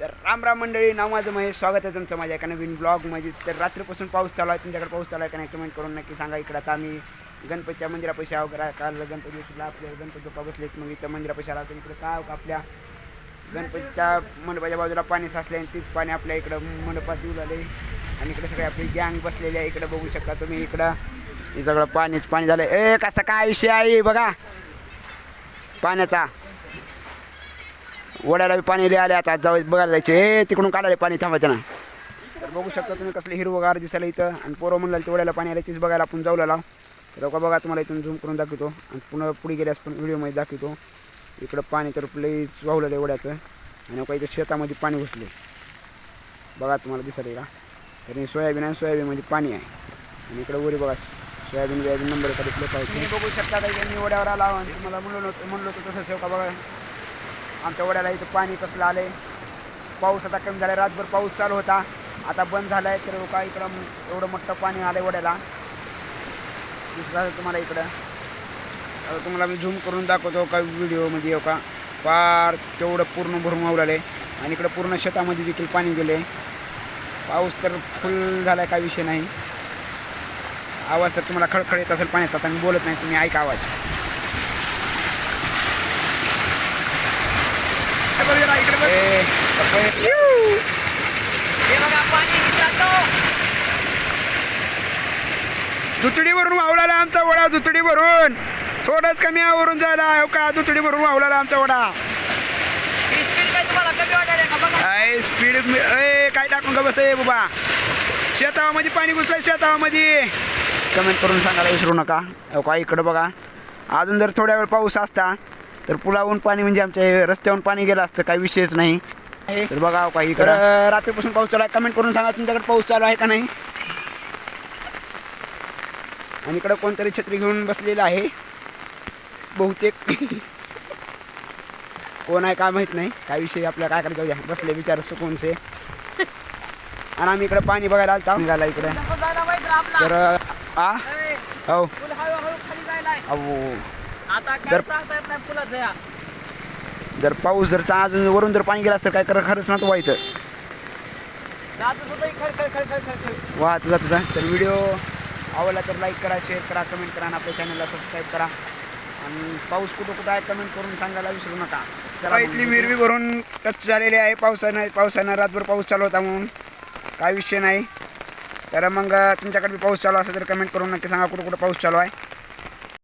तर राम राम मंडळी, नाव माझं महेश. स्वागत आहे तुमचं माझ्या एका नवीन ब्लॉगमध्ये. तर रात्रीपासून पाऊस चालू आहे. तुमच्याकडे पाऊस चालू आहे का नाही कमेंट करून नक्की सांगा. इकडं आता आम्ही गणपतीच्या मंदिरापाशी वगैरे काल गणपती आपल्या गणपती बाप्पा बसलेत, मग इथं मंदिरापाशी आला. तर इकडं काय आपल्या गणपतीच्या मंडपाच्या बाजूला पाणी साचले आणि तीच पाणी आपल्या इकडं मंडपात येऊ लागले. आणि इकडे सगळे आपली गँग बसलेली आहे. इकडं बघू शकता तुम्ही, इकडं हे सगळं पाणीच पाणी झालं. कसा काय विषय आहे बघा पाण्याचा. वड्याला पाणी लय आले, आता जाऊ बघायला जायचे. तिकडून काढायला पाणी थांबायचं ना. तर बघू शकता तुम्ही कसले हिरवगार दिसायला इथं. आणि पोरं म्हणलं ते वड्याला पाणी आले, तीच बघायला आपण जाऊ लाव. तर बघा तुम्हाला इथून झूम करून दाखवतो आणि पुन्हा पुढे गेल्यास पण व्हिडिओमध्ये दाखवतो. इकडं पाणी तर लईच वाहलेलं वड्याचं. आणि काही इथं शेतामध्ये पाणी घुसले बघा, तुम्हाला दिसायला का. तर सोयाबीन आहे, सोयाबीनमध्ये पाणी आहे. आणि इकडं वरी बघा सोयाबीन नंबर एखादी प्लेट आहे. तुम्ही बघू शकता मी वड्यावर आला आणि तुम्हाला म्हणलो होतं तसंच का बघा. आमच्या वड्याला इथं पाणी कसलं आलं आहे. पाऊस आता कमी झाला आहे. रातभर पाऊस चालू होता, आता बंद झाला आहे. तर का इकडं एवढं मोठं पाणी आलं आहे वड्याला. दिसलं तुम्हाला इकडं. आता तुम्हाला मी झूम करून दाखवतो का व्हिडिओमध्ये येऊ का. फार तेवढं पूर्ण भरून वावलं आहे. आणि इकडं पूर्ण शेतामध्ये देखील पाणी गेले. पाऊस तर फुल झाला आहे, काही विषय नाही. आवाज तर तुम्हाला खळखळ येत असेल पाण्याचा, आता मी बोलत नाही, तुम्ही ऐका आवाज. दुतडी भरून वावला आमचा वडा. दुतडी भरून थोडंच कमी आवरून जायला हो का. दुतडी भरून वावला आमचा वडा. स्पीड काय टाकून का बस बाबा. शेतामध्ये पाणी घुसलंय, शेतामध्ये. कमेंट करून सांगायला विसरू नका. हो का इकडं बघा, अजून जर थोड्या वेळ पाऊस असता तर पुलावून पाणी म्हणजे आमच्या रस्त्यावरून पाणी गेलं असतं, काही विषयच नाही. तर बघा का इकडं रात्रीपासून पाऊस चालू आहे. कमेंट करून सांगा तुमच्याकडे पाऊस चालू आहे का नाही. आणि इकडं कोणतरी छत्री घेऊन बसलेलं आहे बहुतेक. कोण आहे काय माहित नाही, काय विषय आपल्याला काय करायचं. जाऊ द्या, बसले विचार सुकूनचे. आणि आम्ही इकडं पाणी बघायला आलता निघाला इकडे. तर हो जर पाऊस जर अजून वरून जर पाणी गेला असतं काय खरंच नव्हतं व्हायचं. वाहत जात होता. तर व्हिडिओ आवडला तर लाईक करा, शेअर करा, कमेंट करा आणि आपल्या चॅनलला सबस्क्राईब करा. आणि पाऊस कुठं आहे कमेंट करून सांगायला विसरू नका. तर इथली विहिरवी भरून टच झालेली आहे पावसानं रातभर पाऊस चालू होता म्हणून काय विषय नाही. तर मग तुमच्याकडे पाऊस चालू असेल तर कमेंट करून नक्की सांगा कुठं पाऊस चालू आहे.